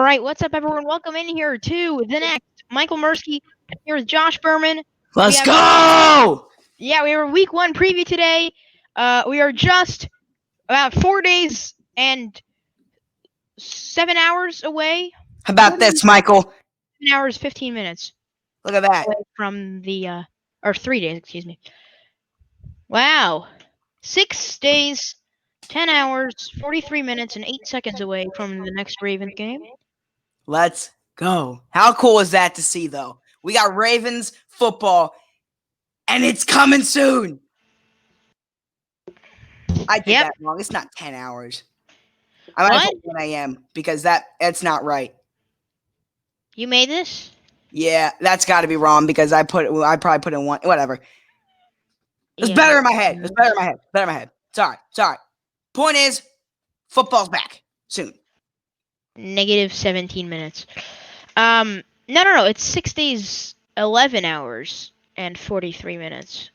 right, what's up, everyone? Welcome in here to the next Michael Mursky. Here with Josh Berman. Let's go! We have a week 1 preview today. We are just about 4 days and 7 hours away. How about this, Michael? 7 hours, 15 minutes. Look at that. Away from the, or 3 days, excuse me. Wow. 6 days, 10 hours, 43 minutes, and 8 seconds away from the next Ravens game. Let's go. How cool is that to see, though? We got Ravens football, and it's coming soon. I did that wrong. It's not 10 hours. I might put 1 a.m. because that's not right. You made this? Yeah, that's got to be wrong because I probably put in 1. Whatever. It's better in my head. It's better in my head. Sorry. Point is, football's back soon. Negative 17 minutes. No. It's 6 days, 11 hours, and 43 minutes.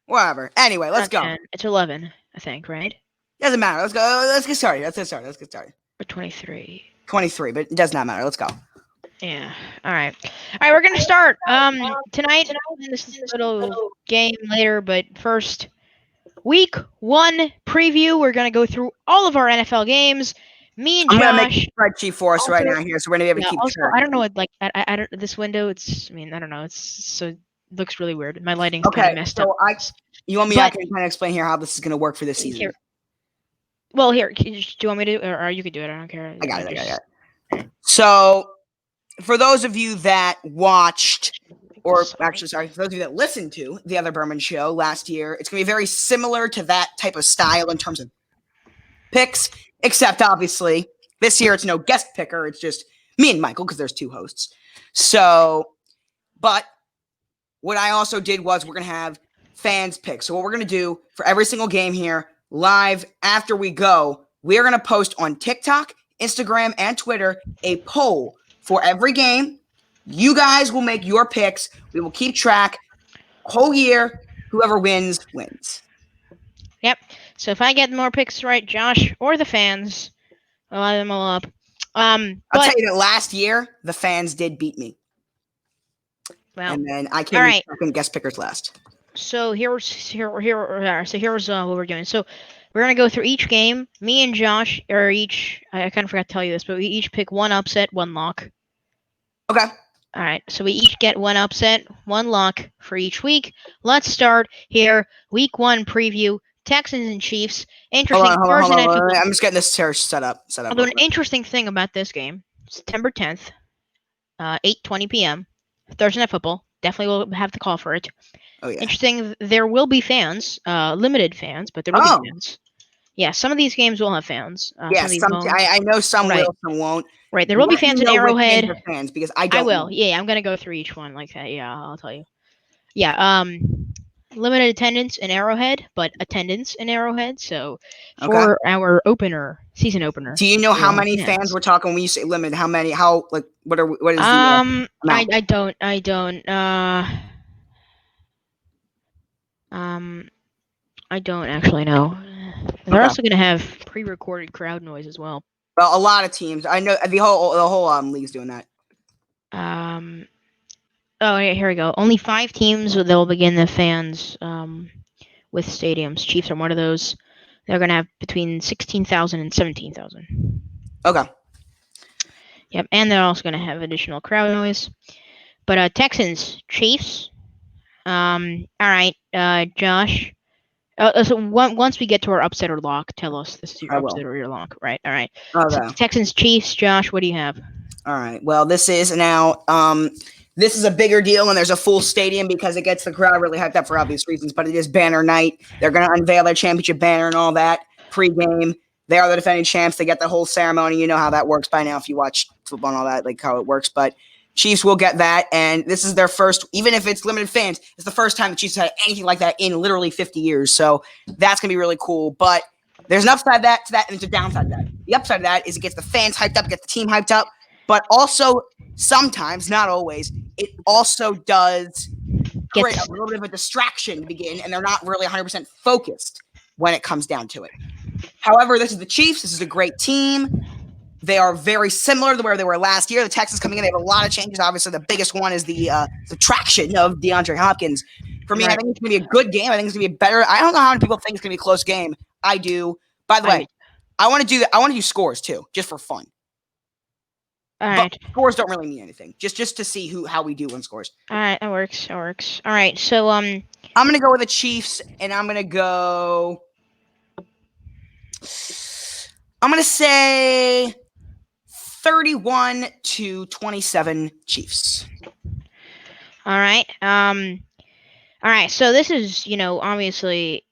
Whatever. Anyway, let's go. 10. It's 11, I think, right? Doesn't matter. Let's go. Let's get started. Or 23. 23, but it does not matter. Let's go. Yeah. All right. We're gonna start. Tonight. This is a little game later, but first, week 1 preview. We're gonna go through all of our NFL games. Me and Josh. I'm gonna make a spreadsheet for us right now here, so we're gonna be able to keep track. I don't know what I don't this window. I don't know. It looks really weird. My lighting's kind of messed up. You want me? I can kind of explain here how this is gonna work for this season. Well, here. Do you want me to, or you could do it? I don't care. I got it. So, for those of you that watched, or actually, sorry, for those of you that listened to the other Berman show last year, it's gonna be very similar to that type of style in terms of picks. Except, obviously, this year it's no guest picker. It's just me and Michael because there's 2 hosts. So, but what I also did was we're going to have fans pick. So what we're going to do for every single game here, live after we go, we're going to post on TikTok, Instagram, and Twitter a poll for every game. You guys will make your picks. We will keep track whole year. Whoever wins, wins. Yep. So if I get more picks right, Josh or the fans, I'll line them all up. I'll tell you that last year, the fans did beat me. Well, and then I came second guest pickers last. So here's what we're doing. So we're gonna go through each game. Me and Josh are each. I kind of forgot to tell you this, but we each pick 1 upset, 1 lock. Okay. All right. So we each get 1 upset, 1 lock for each week. Let's start here. Week 1 preview. Texans and Chiefs. Interesting. Hold on. I'm just getting this chair set up. Although an interesting thing about this game, September 10th, 8:20 p.m. Thursday Night Football. Definitely will have the call for it. Oh yeah. Interesting. There will be fans, limited fans, but there will be fans. Yeah, some of these games will have fans. I know some will, some won't. Right, there will be fans in Arrowhead. Fans because I will. Know. Yeah, I'm gonna go through each one like that. Yeah, I'll tell you. Yeah. Limited attendance in Arrowhead, but attendance in Arrowhead. So for our season opener. Do you know how many fans we're talking when you say limited? How many? What is the amount? I don't actually know. They're also gonna have pre-recorded crowd noise as well. Well, a lot of teams. I know the whole league's doing that. Oh, yeah, here we go. Only 5 teams they'll begin the fans with stadiums. Chiefs are one of those. They're going to have between 16,000 and 17,000. Okay. Yep, and they're also going to have additional crowd noise. But Texans, Chiefs. All right, Josh. So once we get to our upset or lock, tell us this is your upset or your lock. Right, all right. Okay. So Texans, Chiefs, Josh, what do you have? All right, well, this is now... This is a bigger deal when there's a full stadium because it gets the crowd really hyped up for obvious reasons, but it is banner night. They're going to unveil their championship banner and all that pre-game. They are the defending champs. They get the whole ceremony. You know how that works by now if you watch football and all that, like how it works. But Chiefs will get that, and this is their first, even if it's limited fans, it's the first time the Chiefs had anything like that in literally 50 years. So that's going to be really cool. But there's an upside to that, and there's a downside to that. The upside of that is it gets the fans hyped up, gets the team hyped up, but also sometimes, not always, it also does create a little bit of a distraction to begin, and they're not really 100% focused when it comes down to it. However, this is the Chiefs. This is a great team. They are very similar to where they were last year. The Texans coming in, they have a lot of changes. Obviously, the biggest one is the subtraction of DeAndre Hopkins. For me, I think it's going to be a good game. I think it's going to be better. I don't know how many people think it's going to be a close game. I do. By the way, I want to do that. I want to do scores too, just for fun. All right. But scores don't really mean anything. Just to see how we do in scores. All right, that works. All right, so I'm gonna go with the Chiefs, and I'm gonna go. I'm gonna say 31-27 Chiefs. All right. All right. So this is, obviously.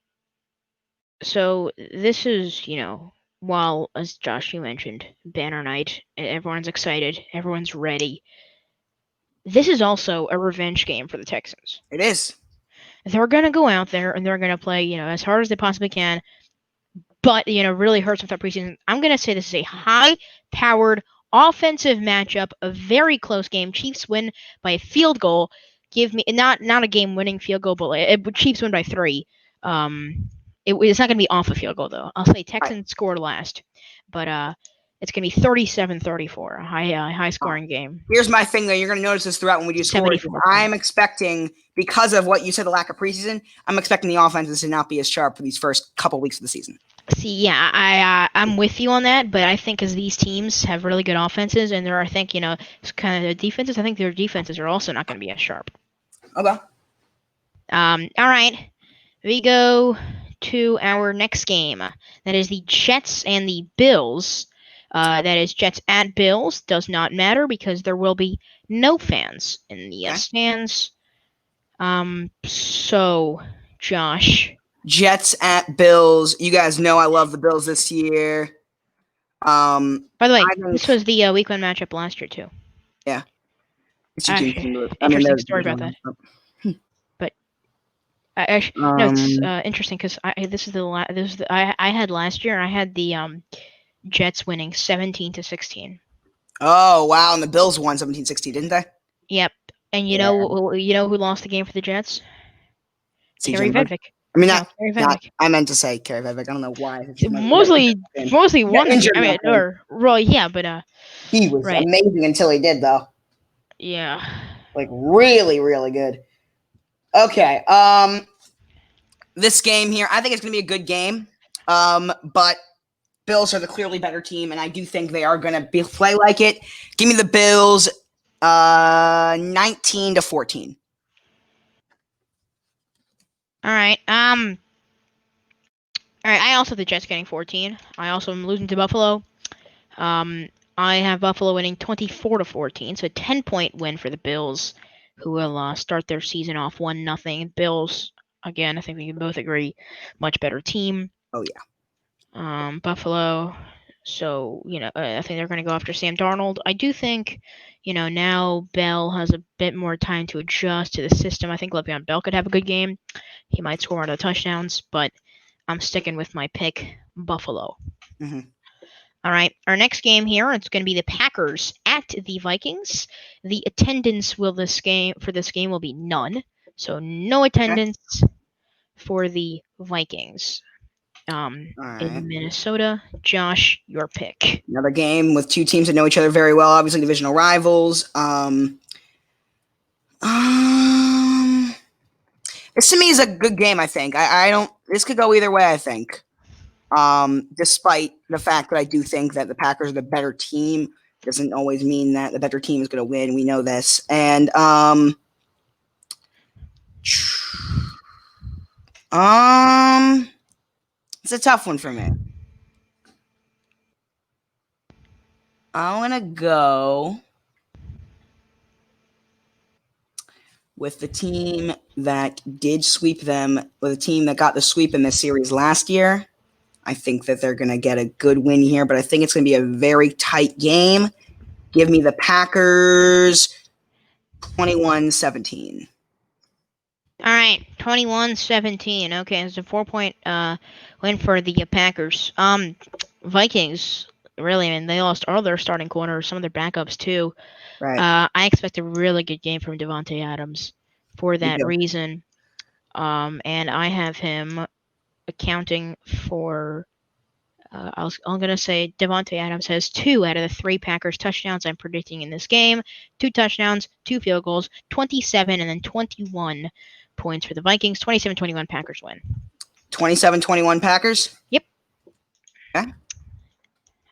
So this is, while, as Josh, you mentioned, banner night, everyone's excited, everyone's ready. This is also a revenge game for the Texans. It is. They're gonna go out there and they're gonna play, as hard as they possibly can, but really hurts with their preseason. I'm gonna say this is a high-powered offensive matchup, a very close game. Chiefs win by a field goal. Give me not a game-winning field goal, but Chiefs win by 3. It's not going to be off a field goal, though. I'll say Texans scored last, but it's going to be 37-34, a high-scoring game. Here's my thing, though. You're going to notice this throughout when we do scores. I'm expecting, because of what you said, the lack of preseason, I'm expecting the offenses to not be as sharp for these first couple weeks of the season. See, yeah, I'm with you on that, but I think as these teams have really good offenses, and I think, kind of the defenses, I think their defenses are also not going to be as sharp. Okay. All right. We go to our next game. That is the Jets and the Bills. That is Jets at Bills. Does not matter because there will be no fans in the stands. So, Josh. Jets at Bills. You guys know I love the Bills this year. By the way, this was the week 1 matchup last year, too. Yeah. Interesting story about that. But no, it's interesting because I had last year. I had the Jets winning 17-16. Oh wow! And the Bills won 17-16, didn't they? Yep. And you know who lost the game for the Jets? Kerry Vedvik. I mean, I meant to say Kerry Vedvik. I don't know why. Mostly one. But he was amazing until he did, though. Yeah. Like really, really good. Okay. This game here, I think it's going to be a good game. But Bills are the clearly better team, and I do think they are going to play like it. Give me the Bills, 19-14. All right. All right. I also have the Jets getting 14. I also am losing to Buffalo. I have Buffalo winning 24-14, so a 10-point win for the Bills, who will start their season off 1-0. Bills, again, I think we can both agree, much better team. Oh yeah. Buffalo. So I think they're going to go after Sam Darnold. I do think, now Bell has a bit more time to adjust to the system. I think Le'Veon Bell could have a good game. He might score one of the touchdowns, but I'm sticking with my pick, Buffalo. Mm-hmm. All right, our next game here, it's going to be the Packers at the Vikings. The attendance for this game will be none, so no attendance for the Vikings. In Minnesota. Josh, your pick. Another game with two teams that know each other very well, obviously divisional rivals. This to me is a good game, I think. This could go either way, I think. Despite the fact that I do think that the Packers are the better team, doesn't always mean that the better team is going to win. We know this. And it's a tough one for me. I'm going to go with the team that did sweep them, with a team that got the sweep in this series last year. I think that they're going to get a good win here, but I think it's going to be a very tight game. Give me the Packers 21-17. All right, 21-17. Okay, it's a 4-point win for the Packers. Vikings, really, they lost all their starting corners, some of their backups too. Right. I expect a really good game from Davante Adams for that reason. And I have him accounting for I'm going to say Devontae Adams has 2 out of the 3 Packers touchdowns I'm predicting in this game. 2 touchdowns, 2 field goals, 27 and then 21 points for the Vikings. 27-21 Packers win. 27-21 Packers? Yep. Okay.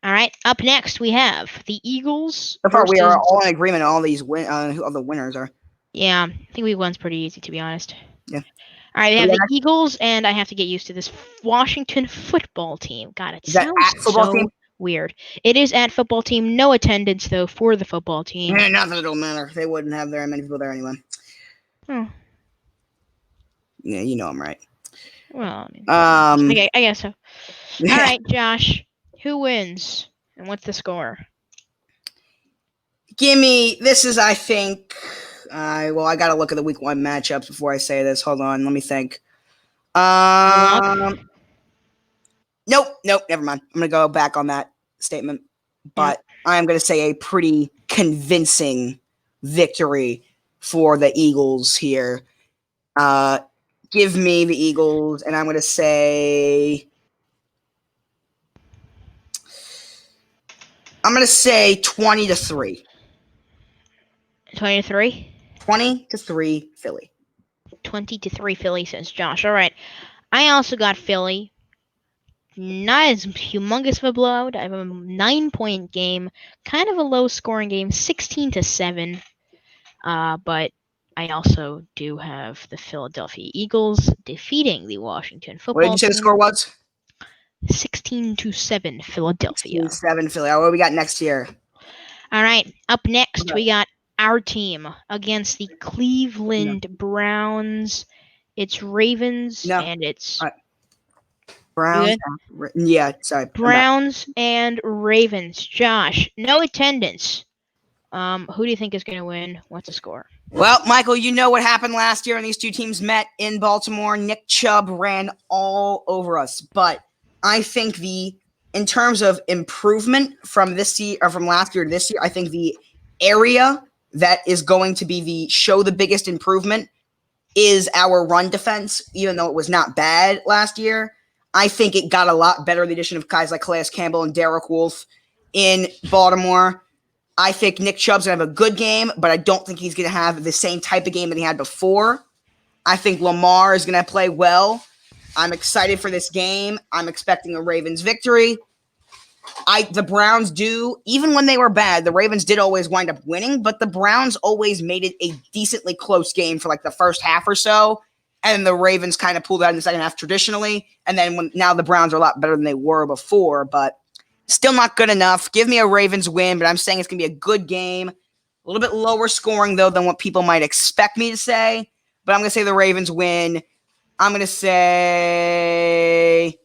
All right. Up next, we have the Eagles. So far, we are all in agreement on all these who all the winners are. Yeah, I think week 1's pretty easy, to be honest. Yeah. All right, we have the Eagles, and I have to get used to this Washington football team. God, it sounds so weird. It is at football team. No attendance, though, for the football team. Nothing will matter. They wouldn't have very many people there anyway. Oh. Yeah, you know I'm right. Well, I guess so. All right, Josh. Who wins, and what's the score? This is, I think... I got to look at the week 1 matchups before I say this. Hold on, let me think. Nope, never mind. I'm going to go back on that statement. But I'm going to say a pretty convincing victory for the Eagles here. Give me the Eagles, and I'm going to say... I'm going to say 20-3. 20-3? 20-3 Philly. 20-3 Philly, says Josh. All right. I also got Philly. Not as humongous of a blowout. I have a 9-point game. Kind of a low-scoring game. 16-7. But I also do have the Philadelphia Eagles defeating the Washington football team. What did you say the score was? 16-7 Philadelphia. 16-7 Philly. What do we got next year? All right. Up next, we got our team against the Cleveland Browns. It's Ravens and it's Browns. Yeah, sorry. Browns and Ravens. Josh, no attendance. Who do you think is going to win? What's the score? Well, Michael, you know what happened last year when these two teams met in Baltimore. Nick Chubb ran all over us, but I think in terms of improvement from this year or from last year to this year, I think the area that is going to be the biggest improvement is our run defense, even though it was not bad last year. I think it got a lot better with the addition of guys like Calais Campbell and Derek Wolfe in Baltimore. I think Nick Chubb's going to have a good game, but I don't think he's going to have the same type of game that he had before. I think Lamar is going to play well. I'm excited for this game. I'm expecting a Ravens victory. The Browns do, even when they were bad, the Ravens did always wind up winning, but the Browns always made it a decently close game for like the first half or so, and the Ravens kind of pulled out in the second half traditionally, and then now the Browns are a lot better than they were before, but still not good enough. Give me a Ravens win, but I'm saying it's going to be a good game. A little bit lower scoring, though, than what people might expect me to say, but I'm going to say the Ravens win. I'm going to say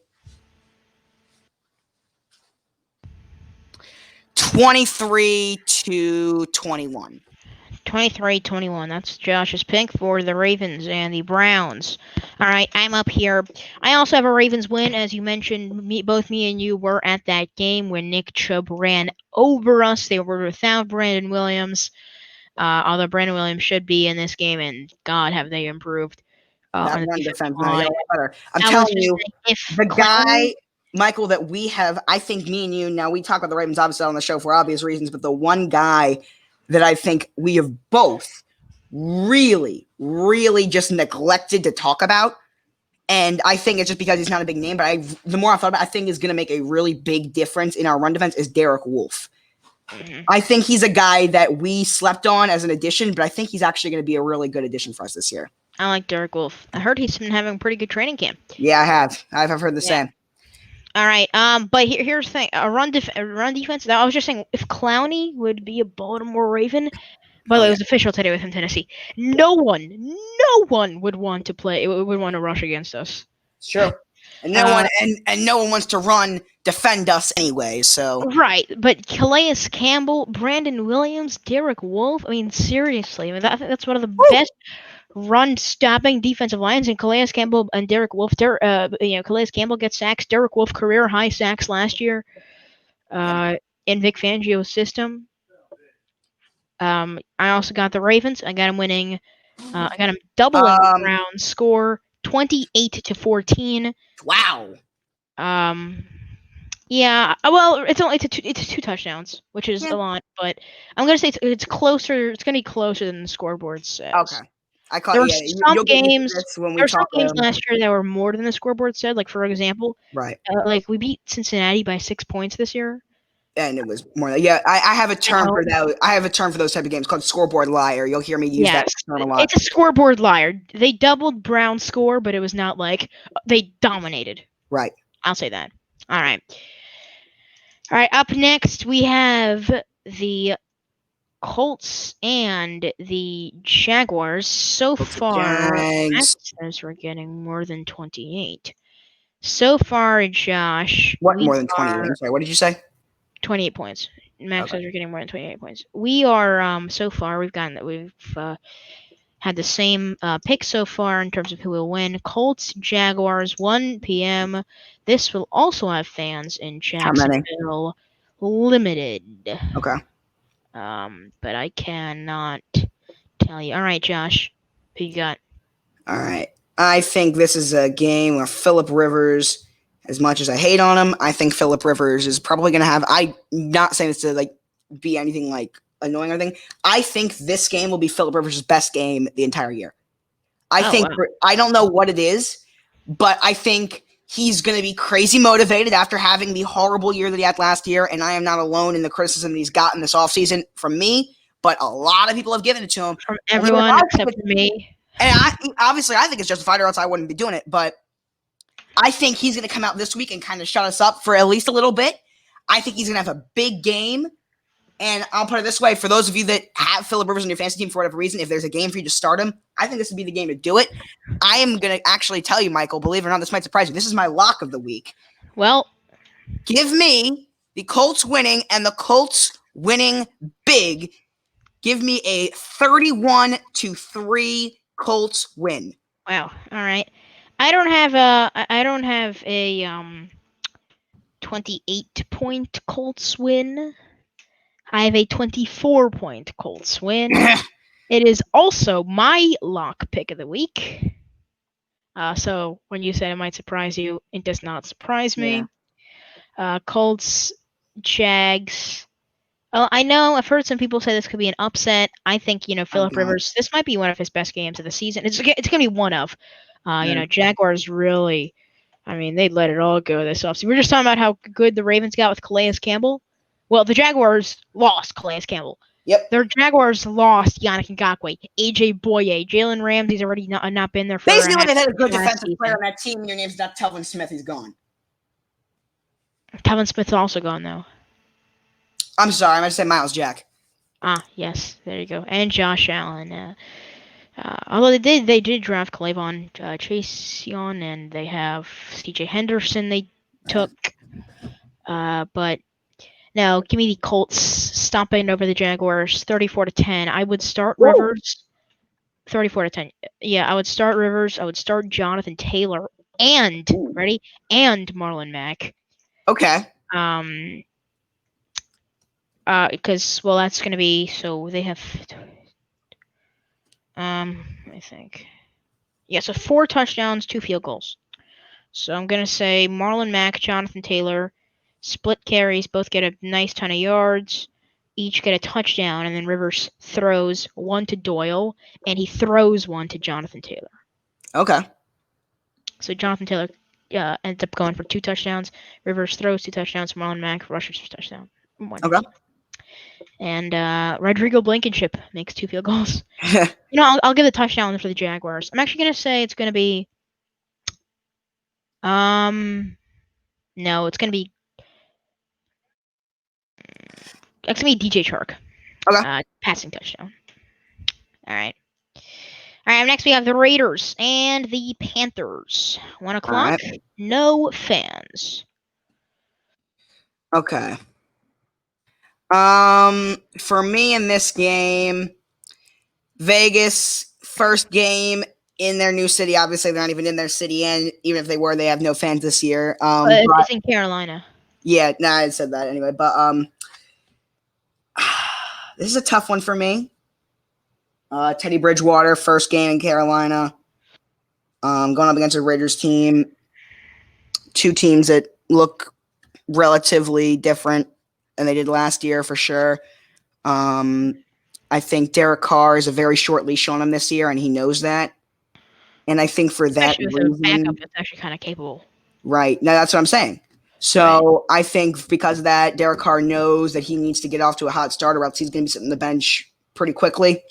23-21. 23-21. That's Josh's pick for the Ravens and the Browns. All right, I'm up here. I also have a Ravens win. As you mentioned, both me and you were at that game when Nick Chubb ran over us. They were without Brandon Williams, although Brandon Williams should be in this game, and God, have they improved. That run defense better. I'm telling you, the guy, Michael, that we have, I think me and you, now we talk about the Ravens obviously on the show for obvious reasons, but the one guy that I think we have both really, really just neglected to talk about, and I think it's just because he's not a big name, but the more I thought about it, I think is going to make a really big difference in our run defense is Derek Wolfe. Mm-hmm. I think he's a guy that we slept on as an addition, but I think he's actually going to be a really good addition for us this year. I like Derek Wolfe. I heard he's been having a pretty good training camp. Yeah, I have. I've heard the same. All right. But here's the thing: a run defense. I was just saying, if Clowney would be a Baltimore Raven, by the way, it was official today with him, Tennessee. No one would want to play. Would want to rush against us. Sure. And no one wants to defend us anyway. So right, but Calais Campbell, Brandon Williams, Derek Wolfe. I mean, seriously, I think that's one of the best run-stopping defensive lines, and Calais Campbell and Derek Wolfe. Calais Campbell gets sacks. Derek Wolfe career high sacks last year in Vic Fangio's system. I also got the Ravens. I got him winning. I got him doubling the Browns score, 28-14. Wow. Yeah, well, it's two touchdowns, which is Yeah. a lot, but I'm gonna say it's closer. It's gonna be closer than the scoreboard says. Okay. I call There were yeah. some You'll get used to games. this when There we were some talk. games last year that were more than the scoreboard said. Like for example, Right. like we beat Cincinnati by 6 points this year. And it was more like, yeah, I have a term At for home. that. I have a term for those type of games called scoreboard liar. You'll hear me use that Yes, term a lot. it's a scoreboard liar. They doubled Brown's score, but it was not like they dominated. Right. I'll say that. All right. All right. Up next, we have the Colts and the Jaguars. So far, Matt Jags. says we're getting more than 28. So far, Josh, What we more than 20? are I'm sorry. What did you say? 28 points. Max Okay. says we're getting more than 28 points. We are so far we've had the same pick so far in terms of who will win. Colts, Jaguars, 1 p.m. This will also have fans in How many? Jacksonville, limited. Okay. But I cannot tell you. All right, Josh, who you got? All right. I think this is a game where Phillip Rivers, as much as I hate on him, I think Phillip Rivers is probably going to have. I'm not saying this to like be anything like annoying or anything. I think this game will be Phillip Rivers' best game the entire year. I Oh, think wow. I don't know what it is, but I think he's going to be crazy motivated after having the horrible year that he had last year. And I am not alone in the criticism that he's gotten this offseason from me, but a lot of people have given it to him. From everyone except for me. And obviously I think it's justified, or else I wouldn't be doing it. But I think he's going to come out this week and kind of shut us up for at least a little bit. I think he's going to have a big game. And I'll put it this way, for those of you that have Phillip Rivers on your fantasy team for whatever reason, if there's a game for you to start him, I think this would be the game to do it. I am going to actually tell you, Michael, believe it or not, this might surprise you. This is my lock of the week. Well, give me the Colts winning, and the Colts winning big. Give me a 31-3 Colts win. wow. All right. I don't have a 28-point Colts win. I have a 24-point Colts win. It is also my lock pick of the week. So when you said it might surprise you, it does not surprise me. Colts, Jags. I know I've heard some people say this could be an upset. I think Phillip Rivers. This might be one of his best games of the season. It's gonna be one of. Jaguars really. I mean, they let it all go this offseason. We were just talking about how good the Ravens got with Calais Campbell. Well, the Jaguars lost Calais Campbell. Yep. Their Jaguars lost Yannick Ngakoue, AJ Boye, Jalen Ramsey's already not been there for. Basically, they had a good defensive player on that team. Your name's not Telvin Smith. He's gone. Telvin Smith's also gone though. I'm sorry, I meant to say Miles Jack. Ah, yes, there you go, and Josh Allen. Although they did draft Clavon Chaseon, and they have C.J. Henderson they took. But no, give me the Colts stomping over the Jaguars, 34-10. I would start Rivers. 34-10. Yeah, I would start Rivers. I would start Jonathan Taylor and Marlon Mack. Okay. Because that's gonna be so they have. I think. Yeah, so 4 touchdowns, 2 field goals. So I'm gonna say Marlon Mack, Jonathan Taylor, split carries, both get a nice ton of yards, each get a touchdown, and then Rivers throws one to Doyle, and he throws one to Jonathan Taylor. Okay. So Jonathan Taylor ends up going for 2 touchdowns. Rivers throws 2 touchdowns. Marlon Mack rushes for touchdown. Okay. And Rodrigo Blankenship makes 2 field goals. I'll give the touchdown for the Jaguars. I'm actually gonna say it's gonna be. No, it's gonna be. It's gonna be DJ Chark. Okay. Passing touchdown. All right. Next we have the Raiders and the Panthers. 1 o'clock. Right. No fans. Okay. For me in this game, Vegas, first game in their new city. Obviously, they're not even in their city, and even if they were, they have no fans this year. It's in Carolina. Yeah, I said that anyway. But this is a tough one for me. Teddy Bridgewater, first game in Carolina. Going up against a Raiders team. 2 teams that look relatively different than they did last year for sure. I think Derek Carr is a very short leash on him this year, and he knows that. And I think for Especially that with a backup reason, that's actually kind of capable. right? No, that's what I'm saying. So I think because of that, Derek Carr knows that he needs to get off to a hot start, or else he's going to be sitting on the bench pretty quickly.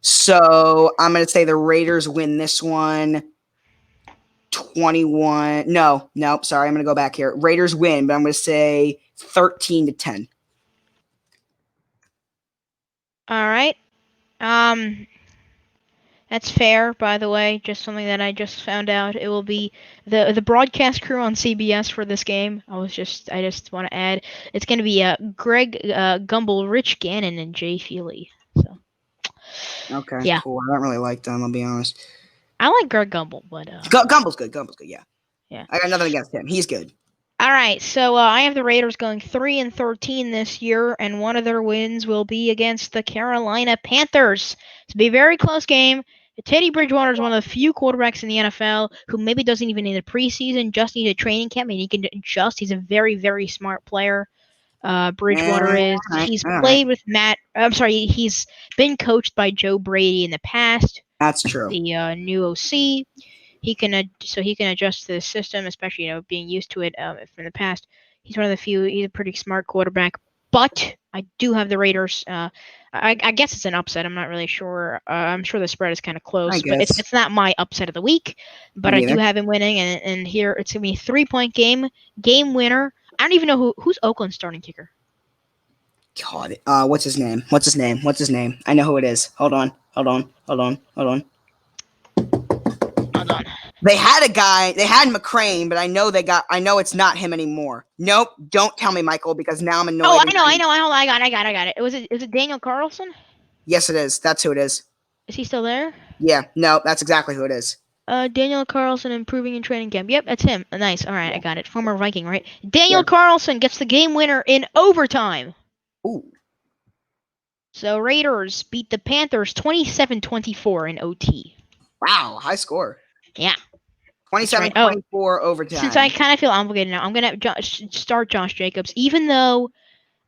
So I'm going to say the Raiders win this one 21. No, sorry. I'm going to go back here. Raiders win, but I'm going to say 13-10. All right. That's fair, by the way. Just something that I just found out. It will be the broadcast crew on CBS for this game. I just want to add it's going to be Greg Gumbel, Rich Gannon, and Jay Feely. So Okay, yeah, cool. I don't really like them. I'll be honest. I like Greg Gumbel, but Gumbel's good. Yeah. Yeah. I got nothing against him. He's good. All right, so I have the Raiders going 3-13 this year, and one of their wins will be against the Carolina Panthers. It's be a very close game. Teddy Bridgewater is one of the few quarterbacks in the NFL who maybe doesn't even need a preseason, just need a training camp, and he can adjust. He's a very, very smart player. Bridgewater is. He's played with Matt. I'm sorry, he's been coached by Joe Brady in the past. That's true. The new OC. He can adjust to the system, especially being used to it from the past. He's one of the few. He's a pretty smart quarterback. But I do have the Raiders. I guess it's an upset. I'm not really sure. I'm sure the spread is kind of close, but it's not my upset of the week. But I do have him winning, and here it's gonna be a 3-point game winner. I don't even know who's Oakland's starting kicker. God, what's his name? I know who it is. Hold on. They had a guy. They had McCrane, but I know it's not him anymore. Nope. Don't tell me, Michael, because now I'm annoyed. Oh, I know. I got it. Was it Daniel Carlson? Yes, it is. That's who it is. Is he still there? Yeah. No, that's exactly who it is. Daniel Carlson improving in training camp. Yep, that's him. Nice. All right, I got it. Former Viking, right? Daniel Carlson gets the game winner in overtime. Ooh. So Raiders beat the Panthers 27-24 in OT. Wow, high score. Yeah. 27-24 overtime. Since I kind of feel obligated now, I'm gonna start Josh Jacobs, even though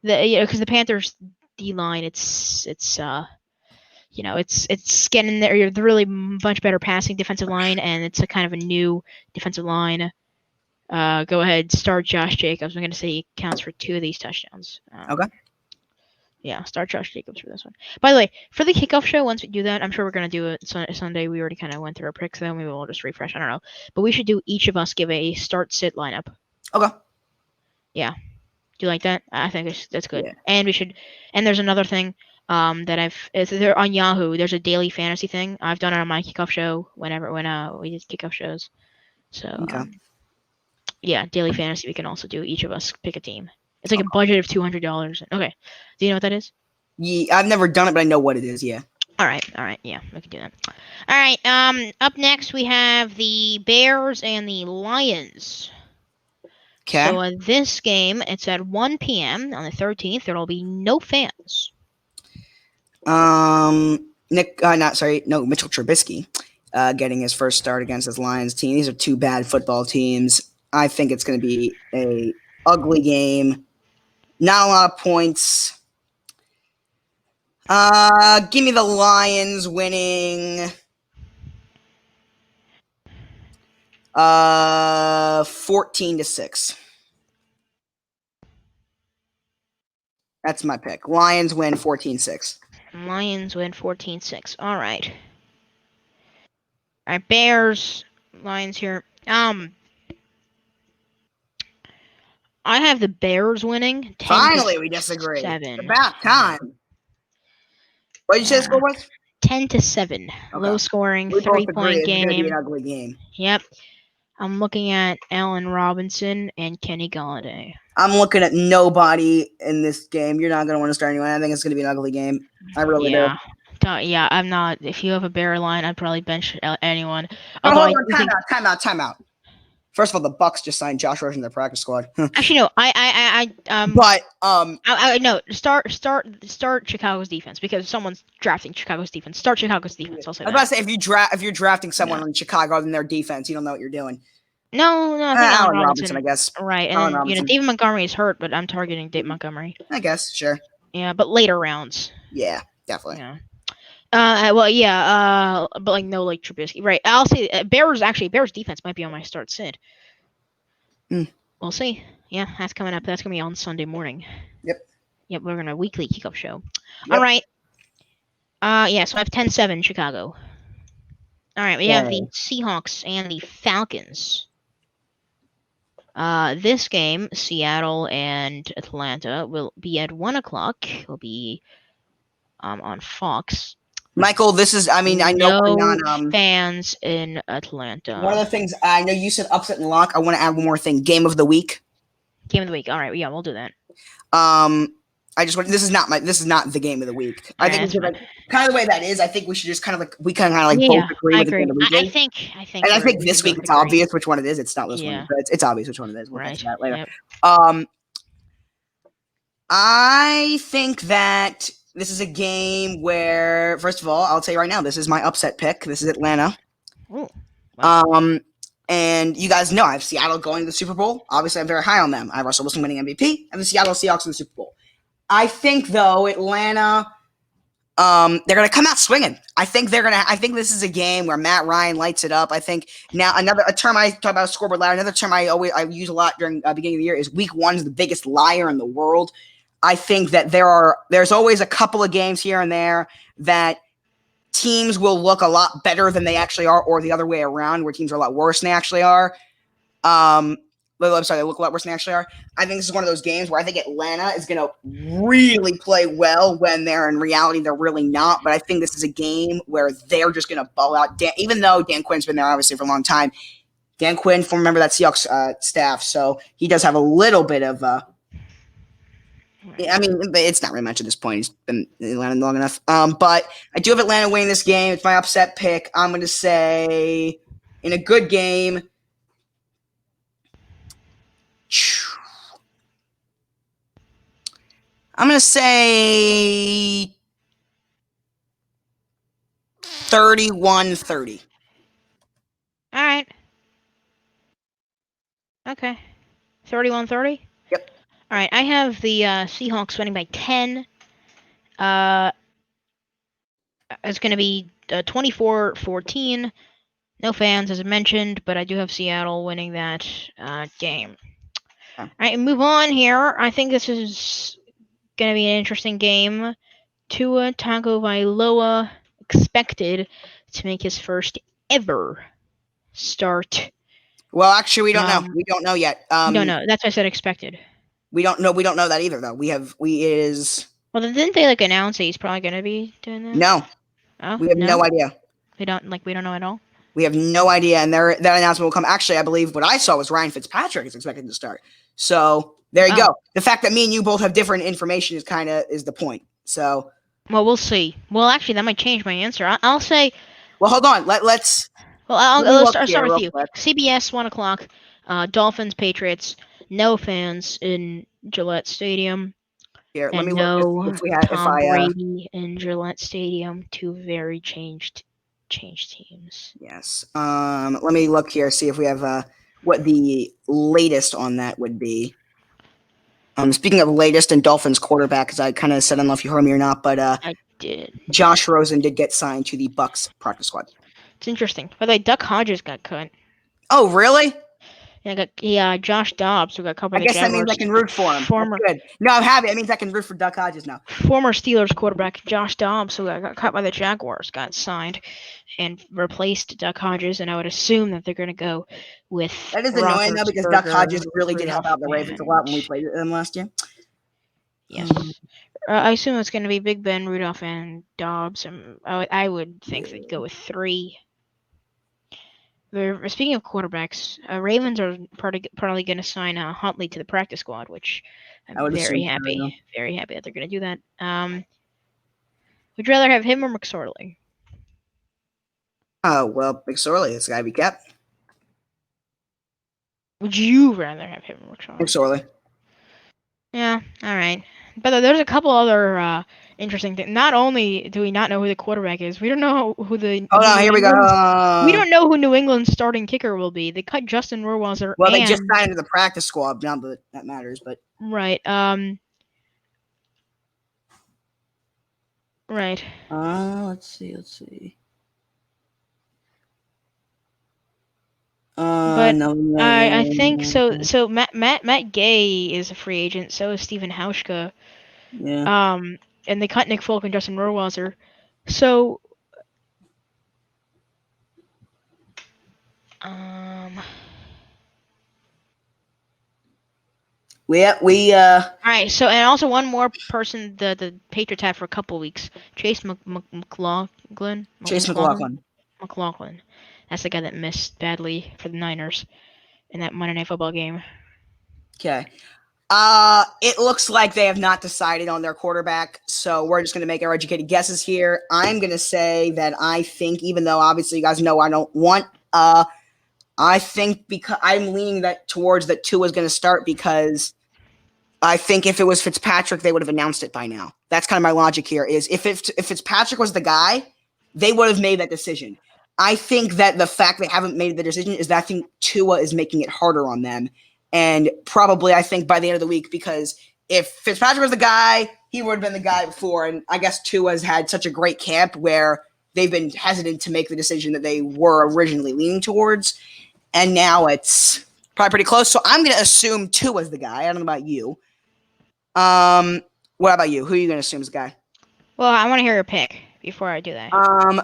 because the Panthers D line, it's getting there. They're really much better passing defensive line, and it's a kind of a new defensive line. Go ahead, start Josh Jacobs. I'm gonna say he counts for 2 of these touchdowns. Okay. Yeah, start Josh Jacobs for this one. By the way, for the kickoff show, once we do that, I'm sure we're going to do it Sunday. We already kind of went through our picks, though. Maybe we'll just refresh. I don't know. But we should do each of us give a start-sit lineup. Okay. Yeah. Do you like that? I think that's good. Yeah. And we should. And there's another thing that there on Yahoo. There's a daily fantasy thing. I've done it on my kickoff show when we did kickoff shows. So okay. Yeah, daily fantasy. We can also do each of us pick a team. It's like a budget of $200. Okay. Do you know what that is? Yeah, I've never done it, but I know what it is, yeah. All right. Yeah, we can do that. All right. Up next, we have the Bears and the Lions. Okay. So this game, it's at 1 p.m. on the 13th. There will be no fans. Mitchell Trubisky getting his first start against his Lions team. These are 2 bad football teams. I think it's going to be a ugly game. Not a lot of points. Give me the Lions winning 14-6. That's my pick. Lions win 14-6. Lions win 14-6. All right. All right, Bears, Lions here. I have the Bears winning. Finally, we disagree. 7. It's about time. What did you say the score was? 10-7. Okay. Low scoring, 3-point game. It's going to be an ugly game. Yep. I'm looking at Allen Robinson and Kenny Golladay. I'm looking at nobody in this game. You're not going to want to start anyone. I think it's going to be an ugly game. I really do. Yeah, I'm not. If you have a Bear line, I'd probably bench anyone. Hold on. Time out. First of all, the Bucks just signed Josh Rosen to their practice squad. Actually, no. Start Chicago's defense because someone's drafting Chicago's defense. Start Chicago's defense. I'll say I was about to say if you're drafting someone in Chicago other than their defense, you don't know what you're doing. No, I think Allen Robinson, Robinson. I guess. Right, and Allen then Robinson. David Montgomery is hurt, but I'm targeting David Montgomery. I guess, sure. Yeah, but later rounds. Yeah, definitely. Yeah. Well, yeah. But like no, like Trubisky. Right. I'll say Bears defense might be on my start sit. We'll see. Yeah, that's coming up. That's gonna be on Sunday morning. Yep, we're gonna weekly kickoff show. Yep. All right. Yeah. So I have 10-7 Chicago. All right, we have the Seahawks and the Falcons. This game, Seattle and Atlanta, will be at 1:00. Will be on Fox. Michael, this is, I mean, I know we're not fans in Atlanta. One of the things, I know you said upset and lock. I want to add one more thing. Game of the week. Game of the week. All right, yeah, we'll do that. I just want, this is not the game of the week. I think like, kind of the way that is. I think we should just kind of like both agree with the game of the week. I think. And I think this week it's obvious which one it is. It's not this one, but it's obvious which one it is. We'll get to that later. Yep. I think that this is a game where, first of all, I'll tell you right now, this is my upset pick. This is Atlanta. Ooh, wow. And you guys know I have Seattle going to the Super Bowl. Obviously, I'm very high on them. I have Russell Wilson winning MVP and the Seattle Seahawks in the Super Bowl. I think, though, Atlanta, they're going to come out swinging. I think this is a game where Matt Ryan lights it up. I think now a term I talk about, scoreboard ladder. Another term I use a lot during the beginning of the year is week 1 is the biggest liar in the world. I think that there's always a couple of games here and there that teams will look a lot better than they actually are, or the other way around, where teams are a lot worse than they actually are. I'm sorry, they look a lot worse than they actually are. I think this is one of those games where I think Atlanta is going to really play well when they're in reality they're really not. But I think this is a game where they're just going to ball out. even though Dan Quinn's been there obviously for a long time, Dan Quinn, former member of that Seahawks staff, so he does have a little bit of I mean, it's not really much at this point. He's been in Atlanta long enough. But I do have Atlanta winning this game. It's my upset pick. I'm going to say in a good game. I'm going to say 31-30. All right. Okay. 31-30? Yep. All right, I have the Seahawks winning by 10. It's going to be 24-14. No fans, as I mentioned, but I do have Seattle winning that game. All right, move on here. I think this is going to be an interesting game. Tua Tagovailoa expected to make his first ever start. Well, actually, we don't know. We don't know yet. We don't know. That's why I said expected. We don't know. We don't know that either, though. Well, then didn't they announce that he's probably going to be doing that? No. Oh, we have no idea. We don't know at all. We have no idea, and that announcement will come. Actually, I believe what I saw was Ryan Fitzpatrick is expected to start. So there you go. The fact that me and you both have different information is the point. So. Well, we'll see. Well, actually, that might change my answer. I'll say. Well, hold on. Let's. Well, I'll start with you. CBS 1:00. Dolphins, Patriots. No fans in Gillette Stadium. Here, let me look Tom Brady in Gillette Stadium. Two very changed teams. Yes. Let me look here, see if we have what the latest on that would be. Speaking of latest and Dolphins quarterback, as I kind of said, I don't know if you heard me or not, but I did. Josh Rosen did get signed to the Bucs practice squad. It's interesting. By the way, Duck Hodges got cut. Oh, really? Yeah, Josh Dobbs, who got cut by the Jaguars. I guess that means I can root for him. Good. No, I'm happy. It means I can root for Duck Hodges now. Former Steelers quarterback Josh Dobbs, who got cut by the Jaguars, got signed and replaced Duck Hodges, and I would assume that they're going to go with. That is annoying, though, because Duck Hodges really did help out the Ravens a lot when we played them last year. Yes. I assume it's going to be Big Ben, Rudolph, and Dobbs. I would think they'd go with 3. Speaking of quarterbacks, Ravens are probably going to sign Huntley to the practice squad, which I'm very happy that they're going to do that. Would you rather have him or McSorley? Well, McSorley has got to be kept. Would you rather have him or McSorley? McSorley. Yeah, all right. But there's a couple other interesting things. Not only do we not know who the quarterback is, we don't know who the Hold who on, New here we England's we go. don't know who New England's starting kicker will be. They cut Justin Rohrwasser Well, they just and signed into the practice squad. Not that that matters, but right. Right. let's see. But No, I think so. So Matt Gay is a free agent. So is Stephen Hauschka. yeah. And they cut Nick Folk and Justin Rohrwasser. So We all right. So and also one more person the Patriots had for a couple weeks. Chase McLaughlin. Chase McLaughlin. McLaughlin. That's the guy that missed badly for the Niners in that Monday Night Football game. Okay. It looks like they have not decided on their quarterback, so we're just going to make our educated guesses here. I'm going to say that I think, even though obviously you guys know I don't want, I think because I'm leaning that towards that Tua is going to start because I think if it was Fitzpatrick, they would have announced it by now. That's kind of my logic here. Is if Fitzpatrick was the guy, they would have made that decision. I think that the fact they haven't made the decision is that I think Tua is making it harder on them. And probably, I think, by the end of the week, because if Fitzpatrick was the guy, he would have been the guy before. And I guess Tua's had such a great camp where they've been hesitant to make the decision that they were originally leaning towards. And now it's probably pretty close. So I'm going to assume Tua's the guy. I don't know about you. What about you? Who are you going to assume is the guy? Well, I want to hear your pick before I do that.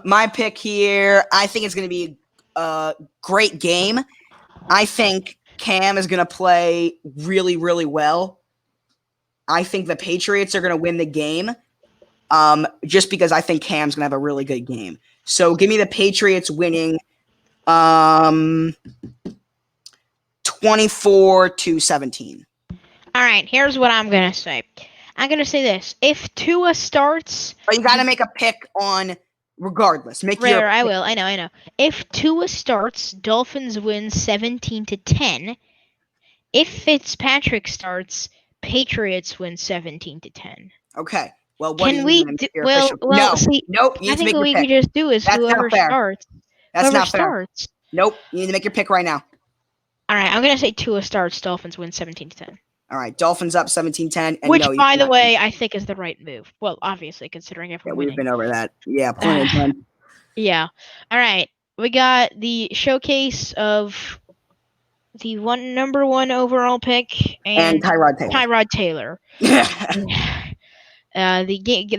My pick here, I think it's going to be a great game. I think Cam is going to play really, really well. I think the Patriots are going to win the game just because I think Cam's going to have a really good game. So give me the Patriots winning 24-17. All right, here's what I'm going to say. I'm going to say this. If Tua starts... But you got to make a pick on regardless. I will. I know. If Tua starts, Dolphins win 17-10. If Fitzpatrick starts, Patriots win 17-10. Okay. Well, what can we? No. See, nope. I think what we could just do is That's whoever starts. That's whoever not fair. Starts. Nope. You need to make your pick right now. All right. I'm gonna say Tua starts. Dolphins win 17-10. All right. Dolphins up 17-10. Which, by the way, I think is the right move. Well, obviously, considering if we're winning. We've been over that. Yeah. Plenty of time. Yeah. All right. We got the showcase of the number one overall pick and Tyrod Taylor. The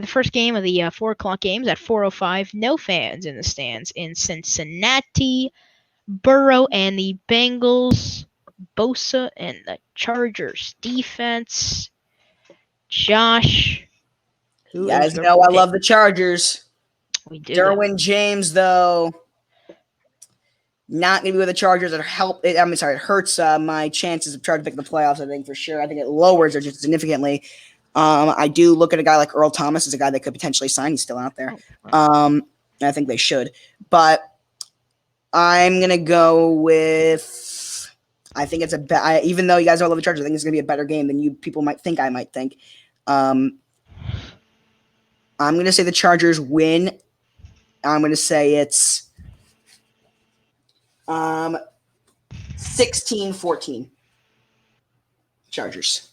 first game of the 4 o'clock games at 4:05. No fans in the stands in Cincinnati. Burrow and the Bengals. Bosa and the Chargers defense. Josh. You guys know I love the Chargers. We do. Derwin James, though, not going to be with the Chargers. It hurts my chances of trying to pick the playoffs, I think, for sure. I think it lowers it just significantly. I do look at a guy like Earl Thomas as a guy that could potentially sign. He's still out there. I think they should. But I'm going to go with – I think it's even though you guys don't love the Chargers, I think it's going to be a better game than you people might think I might think. I'm going to say the Chargers win. I'm going to say it's 16-14. Chargers.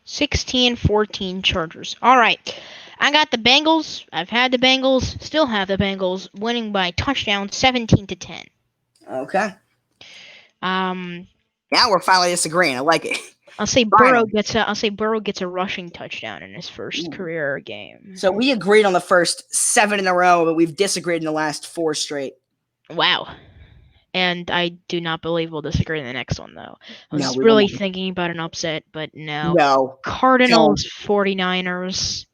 16-14 Chargers. All right. I got the Bengals. I've had the Bengals. Still have the Bengals winning by touchdown 17-10. Okay. Now we're finally disagreeing. I like it. I'll say Burrow gets a rushing touchdown in his first career game. So we agreed on the first 7 in a row, but we've disagreed in the last 4 straight. Wow. And I do not believe we'll disagree in the next one, though. I was really thinking about an upset, but no. No. Cardinals, 49ers.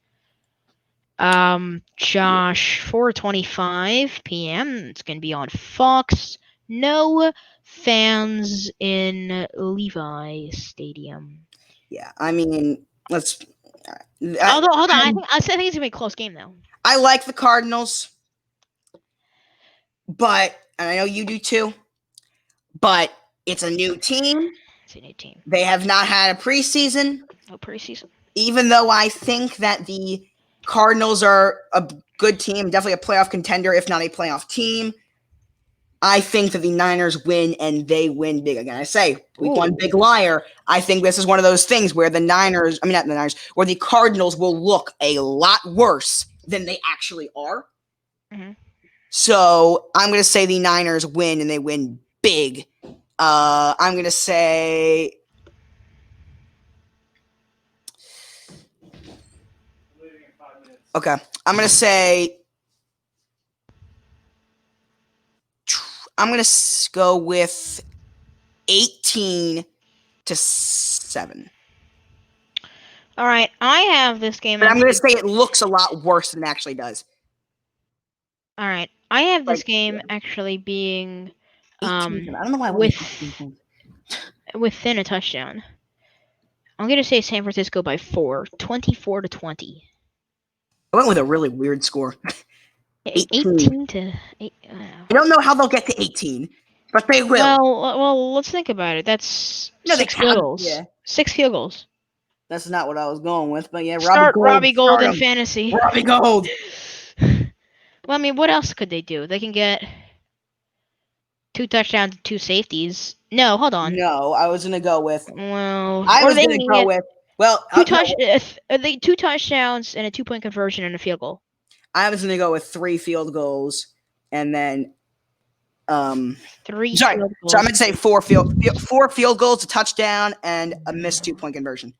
Josh, 4:25 p.m. It's going to be on Fox. No fans in Levi Stadium. Yeah, I mean, let's. Hold on. I think it's going to be a close game, though. I like the Cardinals, but and I know you do too. But it's a new team. It's a new team. They have not had a preseason. No preseason. even though I think that the Cardinals are a good team, definitely a playoff contender, if not a playoff team, I think that the Niners win, and they win big. Again, I say, week one, big liar. I think this is one of those things where not the Niners, where the Cardinals will look a lot worse than they actually are. Mhm. So I'm going to say the Niners win, and they win big. I'm going to say... Okay, I'm going to say... I'm going to go with 18-7. All right, I have this game. But I'm going to say it looks a lot worse than it actually does. All right, I have this Like, game yeah. actually being 18. I don't know why I within a touchdown. I'm gonna say San Francisco by 4, 24-20. I went with a really weird score. 18 to 8. I don't know how they'll get to 18, but they will. Well, let's think about it. That's No, they 6 field can't. goals. Yeah. 6 field goals. That's not what I was going with, but yeah, Robbie Gold start in 'em. fantasy. Robbie Gold. Well, I mean, what else could they do? They can get 2 touchdowns, 2 safeties. No, hold on. No, I was gonna go with. Well, I or was they gonna can go get with. Well, 2 touchdowns and a 2-point conversion and a field goal. I was gonna go with 3 field goals, and then 3 sorry. field goals. So I'm gonna say 4 field goals, a touchdown, and a missed 2-point conversion,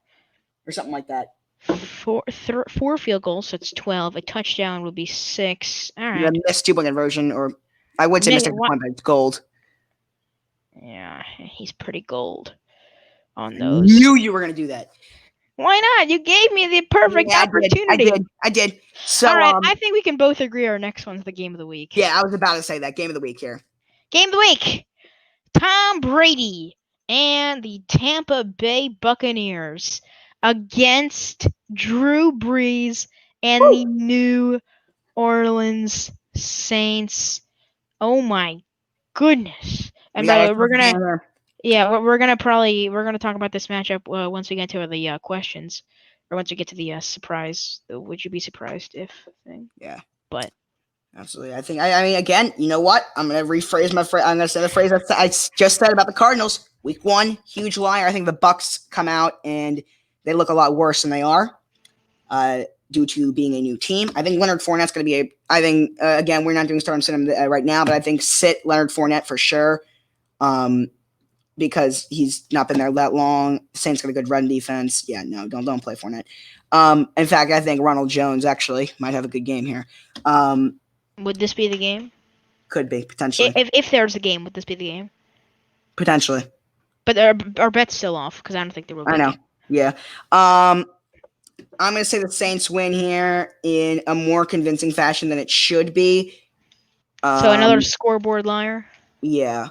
or something like that. 4 field goals, so it's 12. A touchdown would be 6. All right. A missed 2-point conversion, or I would say missed 2-point, but it's gold. Yeah, he's pretty gold on I those. knew you were gonna do that. Why not? You gave me the perfect opportunity. I did. So, all right, I think we can both agree our next one's the game of the week. Yeah, I was about to say that. Game of the week here. Game of the week. Tom Brady and the Tampa Bay Buccaneers against Drew Brees and the New Orleans Saints. Oh my goodness. And by the way, we're gonna talk about this matchup once we get to the questions, or once we get to the surprise. Would you be surprised if thing? Yeah. But absolutely, I think. I mean, again, you know what? I'm gonna rephrase my phrase. I'm gonna say the phrase I just said about the Cardinals. Week 1, huge liar. I think the Bucks come out and they look a lot worse than they are, due to being a new team. I think Leonard Fournette's gonna be again, we're not doing start and sit him right now, but I think sit Leonard Fournette for sure. Because he's not been there that long. Saints got a good run defense. Yeah, no, don't play Fournette. In fact, I think Ronald Jones actually might have a good game here. would this be the game? Could be, potentially. If there's a game, would this be the game? Potentially. But our bet's still off because I don't think there will be. I know. Yeah. I'm going to say the Saints win here in a more convincing fashion than it should be. So another scoreboard liar? Yeah.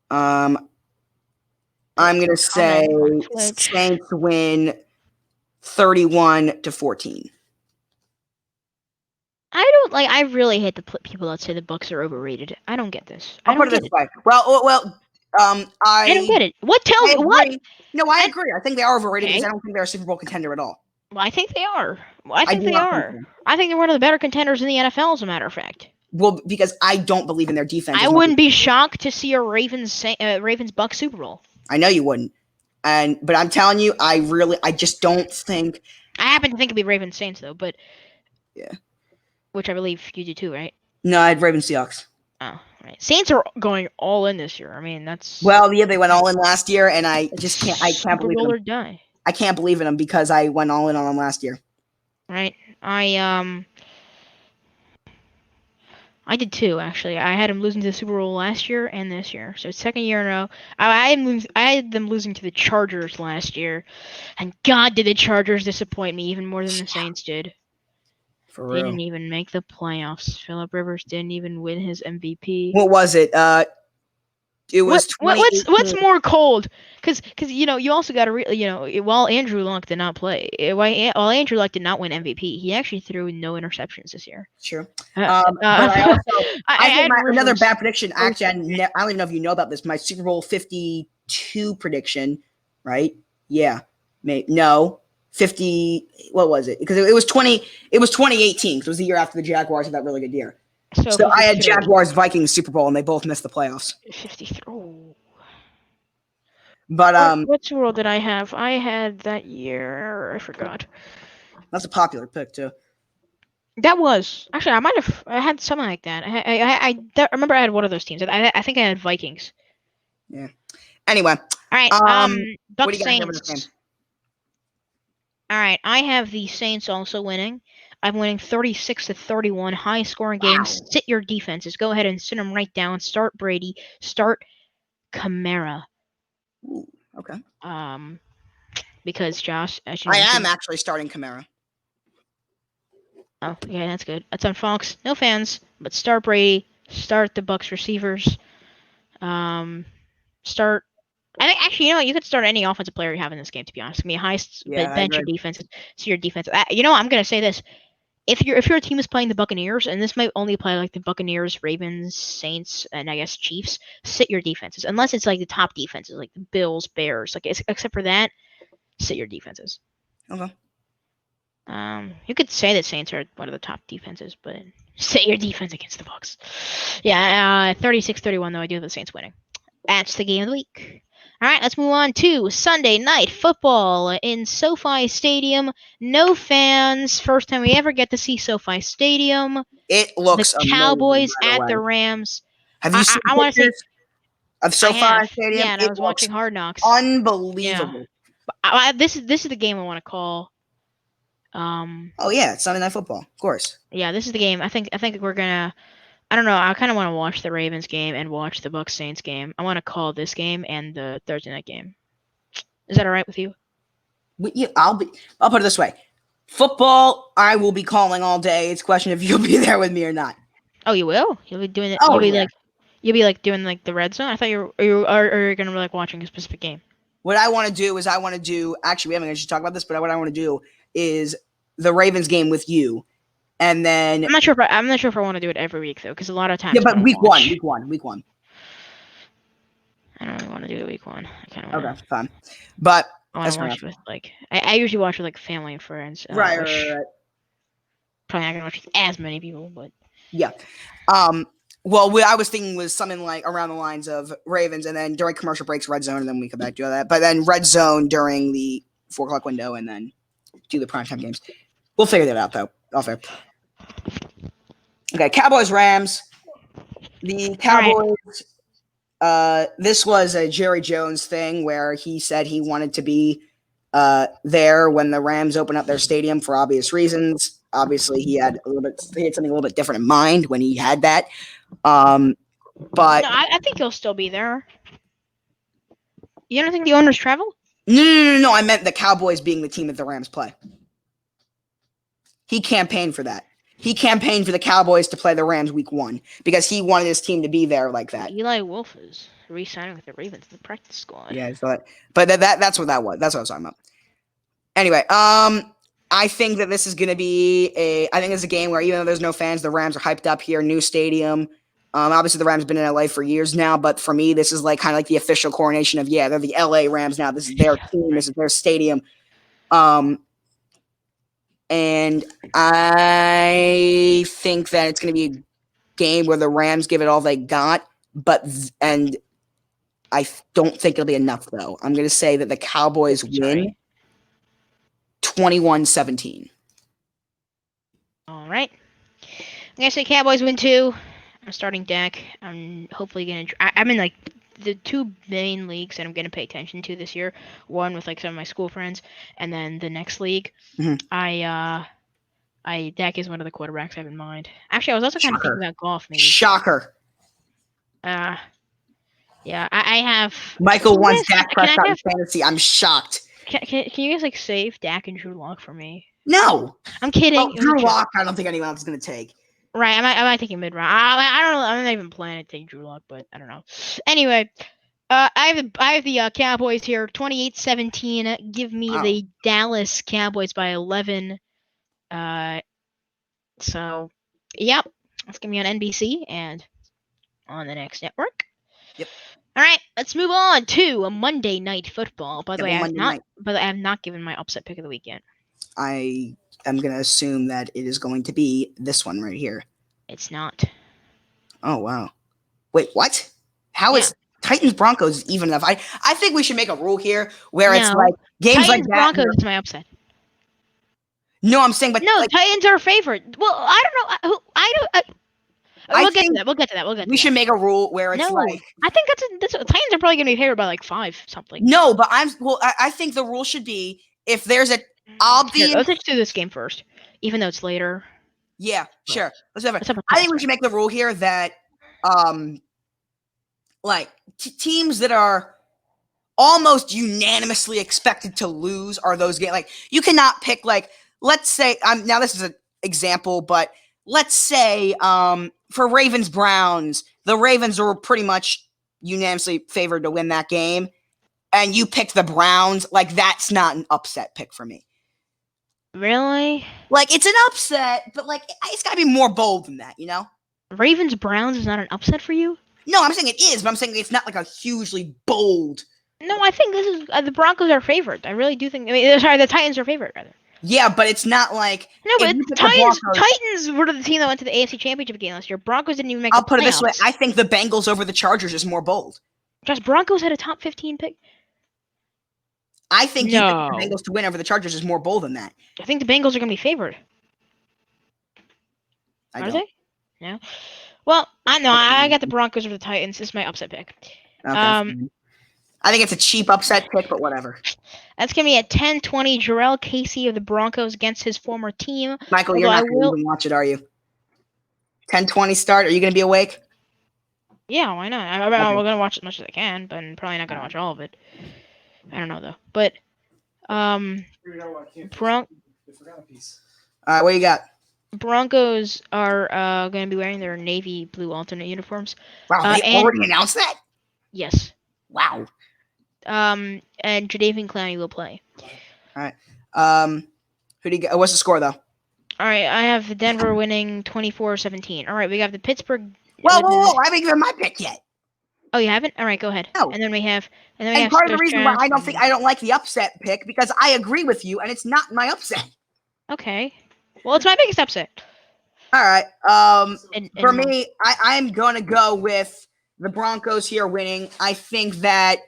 I'm going to say Saints win 31-14. I really hate the people that say the Bucks are overrated. I don't get this. I don't get it. Well, I don't get it. What tells what? No, I agree. I think they are overrated because I don't think they're a Super Bowl contender at all. Well, I think they are. I think they are. I think they're one of the better contenders in the NFL, as a matter of fact. Well, because I don't believe in their defense. I wouldn't be shocked to see a Ravens Bucks Super Bowl. I know you wouldn't. But I'm telling you, I just don't think. I happen to think it'd be Ravens Saints though, but yeah, which I believe you do too, right? No, I had Ravens Seahawks. Oh, right. Saints are going all in this year. I mean, that's yeah, they went all in last year, and I just can't. I can't believe in them. I can't believe in them because I went all in on them last year. Right. I did too, actually. I had them losing to the Super Bowl last year and this year. So second year in a row. I had them losing to the Chargers last year. And God, did the Chargers disappoint me even more than the Saints did. For real. Didn't even make the playoffs. Phillip Rivers didn't even win his MVP. What was it? It was what's more cold? Because you also got to while Andrew Luck did not play, while Andrew Luck did not win MVP, he actually threw no interceptions this year. Sure. But I had another bad prediction. Actually, I don't even know if you know about this. My Super Bowl 52 prediction, right? Yeah. No. 50. What was it? Because it was 20. It was 2018. Because it was the year after the Jaguars had that really good year. So I had Jaguars Vikings Super Bowl, and they both missed the playoffs. 53. But what Super Bowl did I have? I had that year. I forgot. That's a popular pick too. That was actually I had something like that. I remember I had one of those teams. I think I had Vikings. Yeah. Anyway. All right. Bucs Saints. All right. I have the Saints also winning. I'm winning 36-31. High scoring game. Sit your defenses. Go ahead and sit them right down. Start Brady. Start Kamara. Ooh, okay. Because Josh, as you I am actually starting Kamara. Oh, yeah, that's good. That's on Fox. No fans, but start Brady. Start the Bucs receivers. Start. I think actually, you know what? You could start any offensive player you have in this game. To be honest, I mean, bench your defense. So your defense. You know, I'm gonna say this: if your team is playing the Buccaneers, and this might only apply like the Buccaneers, Ravens, Saints, and I guess Chiefs, sit your defenses. Unless it's like the top defenses, like the Bills, Bears. Like except for that, sit your defenses. Okay. You could say that Saints are one of the top defenses, but sit your defense against the Bucs. Yeah, 36-31 though. I do have the Saints winning. That's the game of the week. All right, let's move on to Sunday Night Football in SoFi Stadium. No fans. First time we ever get to see SoFi Stadium. It looks the Cowboys at the Rams. Have you seen pictures of SoFi Stadium? Yeah, and I was watching Hard Knocks. Unbelievable. Yeah. This is the game I want to call. Oh yeah, it's Sunday Night Football, of course. Yeah, this is the game. I think we're gonna. I don't know. I kind of want to watch the Ravens game and watch the Bucs Saints game. I want to call this game and the Thursday night game. Is that all right with you? I'll put it this way: football, I will be calling all day. It's a question if you'll be there with me or not. Oh, you will. You'll be doing it. Oh, You'll be like doing like the red zone. I thought you are gonna be like watching a specific game. What I want to do is actually we haven't actually talked about this, but what I want to do is the Ravens game with you, and then I'm not sure if I want to do it every week though, because a lot of times. Yeah, but week one. I don't really want to do it week one. I kind of okay, fine. But I want to watch with like I usually watch with like family and friends. Right. Probably not gonna watch with as many people, but yeah. Well, what I was thinking was something like around the lines of Ravens, and then during commercial breaks, red zone, and then we come back to that. But then red zone during the 4 o'clock window, and then do the primetime games. We'll figure that out, though. All fair. Okay, Cowboys, Rams. The Cowboys. Right. This was a Jerry Jones thing where he said he wanted to be there when the Rams open up their stadium for obvious reasons. Obviously, he had something a little bit different in mind when he had that. But no, I think he'll still be there. You don't think the owners travel? No. I meant the Cowboys being the team that the Rams play. He campaigned for that. He campaigned for the Cowboys to play the Rams week 1 because he wanted his team to be there like that. Eli Wolf is re-signing with the Ravens in the practice squad. Yeah, but that's what that was. That's what I was talking about. Anyway, I think that this is going to be I think it's a game where even though there's no fans, the Rams are hyped up here, new stadium. Obviously the Rams have been in LA for years now, but for me, this is like kind of like the official coronation of, they're the LA Rams now. This is their team. This is their stadium. And I think that it's going to be a game where the Rams give it all they got, and I don't think it'll be enough, though. I'm going to say that the Cowboys win 21-17. All right. I'm going to say Cowboys win 2. I'm starting Dak. I'm hopefully going to... I'm in, like, the 2 main leagues that I'm going to pay attention to this year. One with, like, some of my school friends, and then the next league. Mm-hmm. Dak is one of the quarterbacks I have in mind. Actually, I was also kind of thinking about golf, maybe. Shocker. Yeah, I have... Michael wants Dak Prescott in fantasy. I'm shocked. Can you guys, like, save Dak and Drew Lock for me? No. I'm kidding. Well, Drew Lock, I don't think anyone else is going to take. Right, I might take a mid-round. I don't know. I'm not even planning to take Drew Lock, but I don't know. Anyway, I have the Cowboys here, 28-17. Give me the Dallas Cowboys by 11. So, yep, it's gonna be on NBC and on the next network. Yep. All right. let's move on to a Monday Night Football. By the way, Monday night. I have not given my upset pick of the weekend. I am going to assume that it is going to be this one right here. It's not. Oh, wow. Wait, what? How is Titans Broncos even enough? I think we should make a rule here where it's No. like games Titans like that. Broncos is my upset. No, I'm saying, but No, like, Titans are favorite. Well, I don't know. We'll get to that. We'll get to that. we should make a rule where it's No, like. I think that's Titans are probably gonna be favored by like 5 something. No, but I think the rule should be if there's an obvious. Here, let's just do this game first, even though it's later. Yeah, sure. Let's have it. Let's have a I think we test. should make the rule here that, like teams that are almost unanimously expected to lose are those games. Like you cannot pick like let's say now this is an example, but let's say for Ravens Browns, the Ravens were pretty much unanimously favored to win that game, and you picked the Browns. Like that's not an upset pick for me. Really? Like it's an upset, but like it's got to be more bold than that, you know? Ravens Browns is not an upset for you? No, I'm saying it is, but I'm saying it's not like a hugely bold. No, I think this is the Broncos are favored. I really do think. I mean, sorry, the Titans are favored rather. Yeah, but it's not like no, but Titans were the team that went to the AFC Championship game last year. Broncos didn't even make. I'll put it this way: I think the Bengals over the Chargers is more bold. Just Broncos had a top 15 pick. I think the Bengals to win over the Chargers is more bold than that. I think the Bengals are going to be favored. Are they? No. Well, I know. I got the Broncos over the Titans. This is my upset pick. Okay. I think it's a cheap upset pick, but whatever. That's going to be at 10-20. Jurrell Casey of the Broncos against his former team. Michael, you're not going to even watch it, are you? 10-20 start. Are you going to be awake? Yeah, why not? We're going to watch as much as I can, but I'm probably not going to watch all of it. I don't know, though. But, what you got? Broncos are going to be wearing their navy blue alternate uniforms. Wow, they already announced that? Yes. Wow. And Jadeveon Clowney will play. All right. Who do you get? What's the score, though? All right, I have Denver winning 24-17. All right, we have the Pittsburgh. Whoa! I haven't given my pick yet. Oh, you haven't? All right, go ahead. No. And then we have. And part of the reason why I don't like the upset pick because I agree with you, and it's not my upset. Okay. Well, it's my biggest upset. All right. For me, I'm going to go with the Broncos here winning. I think that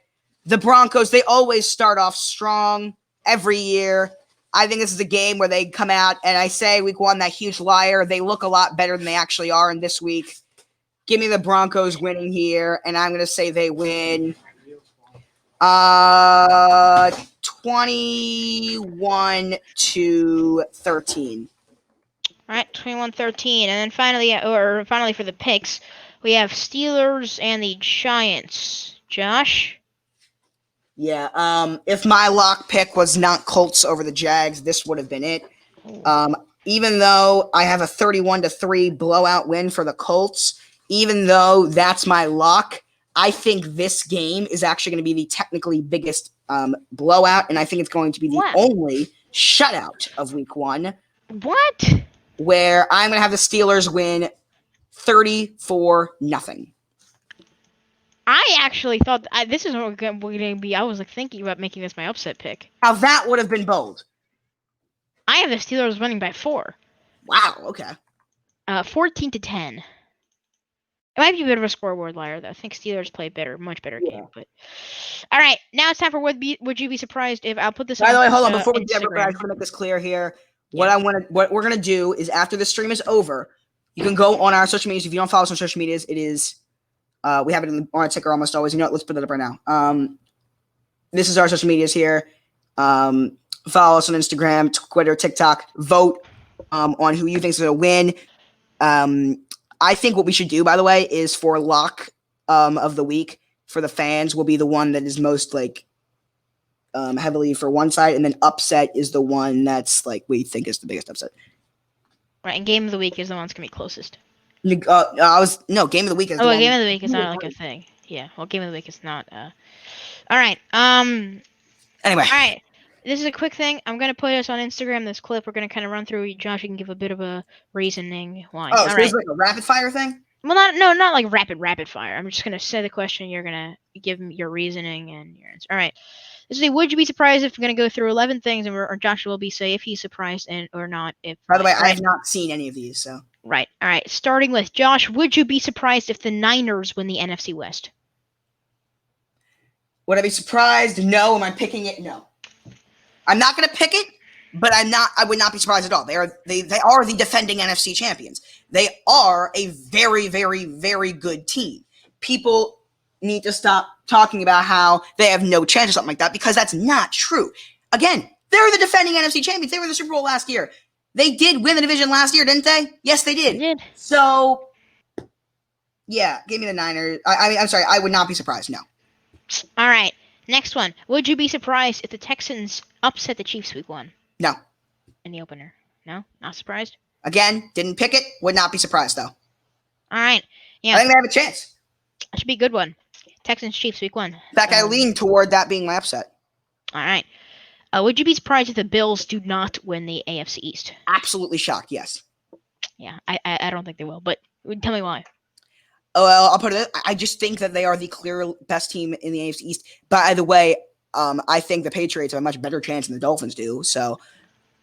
the Broncos, they always start off strong every year. I think this is a game where they come out, and I say week 1, that huge liar. They look a lot better than they actually are in this week. Give me the Broncos winning here, and I'm going to say they win 21-13. All right, 21-13. And then finally for the picks, we have Steelers and the Giants. Josh? Yeah, if my lock pick was not Colts over the Jags, this would have been it. Even though I have a 31-3 blowout win for the Colts, even though that's my lock, I think this game is actually going to be the technically biggest blowout, and I think it's going to be the only shutout of week 1. What? Where I'm going to have the Steelers win 34-0. I actually thought this is what we're going to be. I was thinking about making this my upset pick. Now that would have been bold. I have the Steelers winning by 4. Wow. Okay. 14-10. It might be a bit of a scoreboard liar, though. I think Steelers play much better game. But all right, now it's time for would you be surprised if I'll put this. By the way, hold on before we get I just want to make this clear here. Yeah. What we're gonna do is after the stream is over, you can go on our social medias. If you don't follow us on social medias, it is we have it on our ticker almost always. You know what? Let's put it up right now. This is our social medias here. Follow us on Instagram, Twitter, TikTok. Vote on who you think is gonna win. I think what we should do, by the way, is for lock of the week for the fans will be the one that is most heavily for one side, and then upset is the one that's we think is the biggest upset. Right, and game of the week is the one that's gonna be closest. Game of the week is. Game of the week is not a thing. Yeah, well, game of the week is not. All right. Anyway. All right. This is a quick thing. I'm going to put us on Instagram, this clip. We're going to kind of run through. Josh, you can give a bit of a reasoning why. Oh, so it's like a rapid fire thing? Well, not like rapid fire. I'm just gonna say the question. You're gonna give me your reasoning and your answer. All right. This is a would you be surprised if we're gonna go through 11 things, and or Joshua will be say if he's surprised and or not if. By the way, I Right. have not seen any of these, so. Right. All right. Starting with Josh, would you be surprised if the Niners win the NFC West? Would I be surprised? No. Am I picking it? No. I'm not going to pick it, but I would not be surprised at all. They are the defending NFC champions. They are a very, very, very good team. People need to stop talking about how they have no chance or something like that, because that's not true. Again, they're the defending NFC champions. They were the Super Bowl last year. They did win the division last year, didn't they? Yes, they did. They did. So, yeah, give me the Niners. I'm sorry, I would not be surprised, no. All right. Next one. Would you be surprised if the Texans upset the Chiefs week 1? No. In the opener? No? Not surprised? Again, didn't pick it. Would not be surprised, though. All right. Yeah. I think they have a chance. That should be a good one. Texans Chiefs week 1. In fact, I lean toward that being my upset. All right. Would you be surprised if the Bills do not win the AFC East? Absolutely shocked, yes. Yeah, I don't think they will, but tell me why. Oh, well, I'll put it. I just think that they are the clear best team in the AFC East. By the way, I think the Patriots have a much better chance than the Dolphins do. So,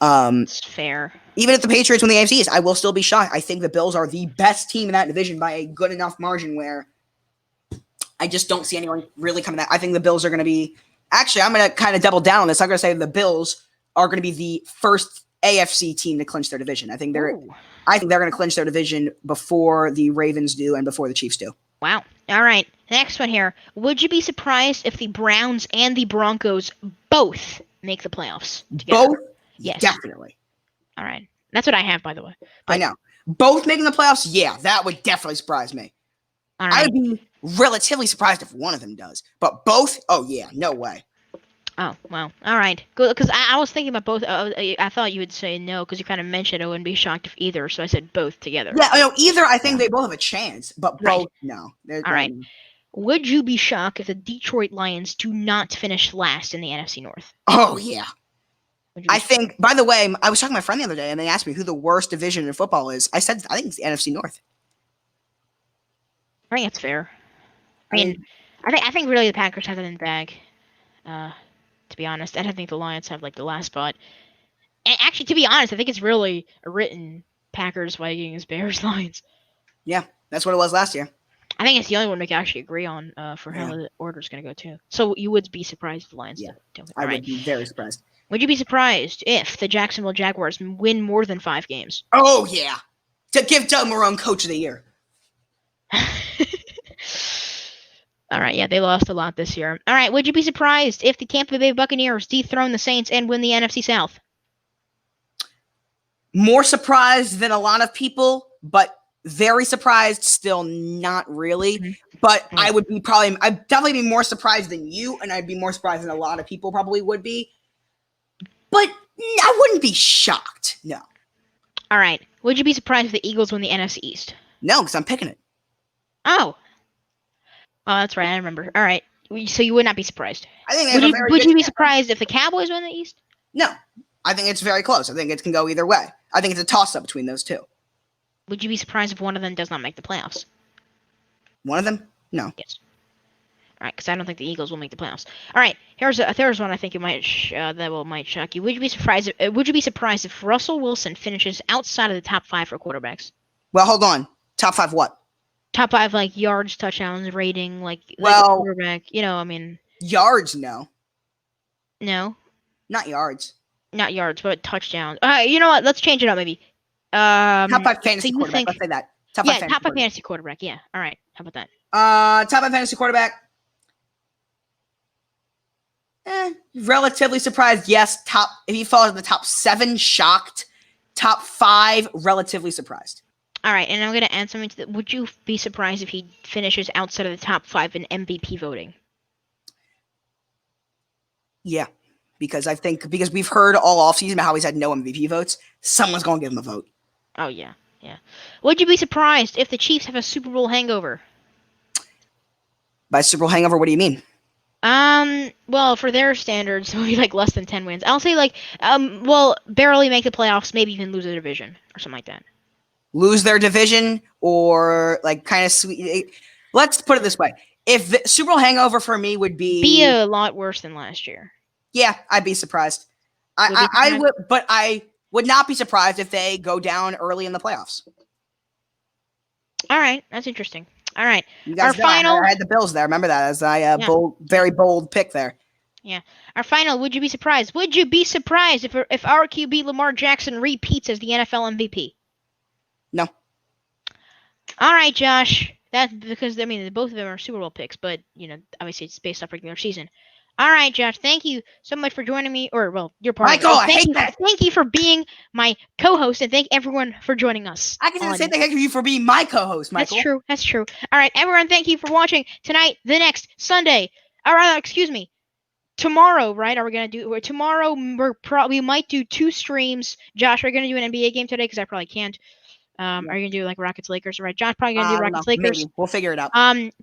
it's fair. Even if the Patriots win the AFC East, I will still be shocked. I think the Bills are the best team in that division by a good enough margin where I just don't see anyone really coming out. I think the Bills are going to be. Actually, I'm going to kind of double down on this. I'm going to say the Bills are going to be the first AFC team to clinch their division. I think they're going to clinch their division before the Ravens do and before the Chiefs do. Wow. All right. Next one here. Would you be surprised if the Browns and the Broncos both make the playoffs together? Both? Yes. Definitely. All right. That's what I have, by the way. I know. Both making the playoffs? Yeah, that would definitely surprise me. All right. I would be relatively surprised if one of them does. But both? Oh, yeah. No way. Oh, well. All right. Good. Because I was thinking about both. I thought you would say no because you kind of mentioned I wouldn't be shocked if either. So I said both together. Yeah, no, either I think they both have a chance. But both, no. All right. Would you be shocked if the Detroit Lions do not finish last in the NFC North? Oh, yeah. I think, by the way, I was talking to my friend the other day, and they asked me who the worst division in football is. I said, I think it's the NFC North. I think that's fair. I mean, I think really the Packers have it in the bag. To be honest, I don't think the Lions have like the last spot. And actually, to be honest, I think it's really a written Packers, Vikings, Bears, Lions. Yeah, that's what it was last year. I think it's the only one we can actually agree on for how the order's going to go too. So you would be surprised if the Lions don't. I would be very surprised. Would you be surprised if the Jacksonville Jaguars win more than 5 games? Oh, yeah. To give Doug Marrone Coach of the Year. All right, yeah, they lost a lot this year. All right, would you be surprised if the Tampa Bay Buccaneers dethrone the Saints and win the NFC South? More surprised than a lot of people, but very surprised still not really. Mm-hmm. But I'd definitely be more surprised than you, and I'd be more surprised than a lot of people probably would be. But I wouldn't be shocked, no. All right, would you be surprised if the Eagles win the NFC East? No, because I'm picking it. Oh, that's right. I remember. All right. So you would not be surprised. I think would you be surprised if the Cowboys win the East? No. I think it's very close. I think it can go either way. I think it's a toss-up between those two. Would you be surprised if one of them does not make the playoffs? One of them? No. Yes. All right, because I don't think the Eagles will make the playoffs. All right, here's one I think you might might shock you. Would you be surprised? Would you be surprised if Russell Wilson finishes outside of the top 5 for quarterbacks? Well, hold on. Top 5 what? Top 5, like yards, touchdowns, rating, like quarterback. I mean. Yards, no. No. Not yards. Not yards, but touchdowns. You know what? Let's change it up, maybe. Top 5 fantasy quarterback. Let's say that. Top 5 fantasy quarterback. Yeah. All right. How about that? Top 5 fantasy quarterback. Relatively surprised. Yes. If he falls in the top 7, shocked. Top 5, relatively surprised. All right, and I'm going to add something to that. Would you be surprised if he finishes outside of the top 5 in MVP voting? Yeah, because we've heard all offseason about how he's had no MVP votes. Someone's going to give him a vote. Oh, yeah. Would you be surprised if the Chiefs have a Super Bowl hangover? By Super Bowl hangover, what do you mean? Well, for their standards, it would be like less than 10 wins. I'll say barely make the playoffs, maybe even lose a division or something like that. lose their division or like kind of sweet. Let's put it this way: if the Super Bowl hangover for me would Be a lot worse than last year. yeah, I'd be surprised. I would, but I would not be surprised if they go down early in the playoffs. All right, that's interesting. All right, you guys know I had the Bills there. Remember that as I very bold pick there. Yeah. Our final, would you be surprised? Would you be surprised if our QB Lamar Jackson repeats as the NFL MVP? No. All right, Josh. That's because both of them are Super Bowl picks, but obviously it's based off regular season. All right, Josh. Thank you so much for joining me. Or well, you're part Michael, of it. I hate that. Thank you for being my co-host, and thank everyone for joining us. I can say thank you for being my co-host, Michael. That's true. All right, everyone. Thank you for watching tonight. The next Sunday. All right, excuse me. Tomorrow, right? Are we gonna do? Tomorrow, we might do 2 streams. Josh, are you gonna do an NBA game today? Because I probably can't. Are you gonna do like Rockets Lakers? Right? Josh probably gonna do Rockets Lakers. Maybe. We'll figure it out.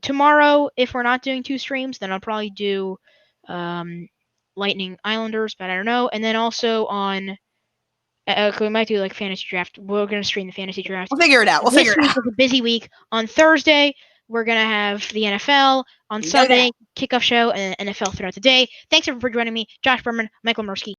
Tomorrow, if we're not doing 2 streams, then I'll probably do Lightning Islanders, but I don't know. And then also on, we might do like fantasy draft. We're gonna stream the fantasy draft. We'll figure it out. This week is a busy week. On Thursday, we're going to have the NFL. On Sunday, kickoff show and NFL throughout the day. Thanks everyone for joining me. Josh Berman, Michael Mursky.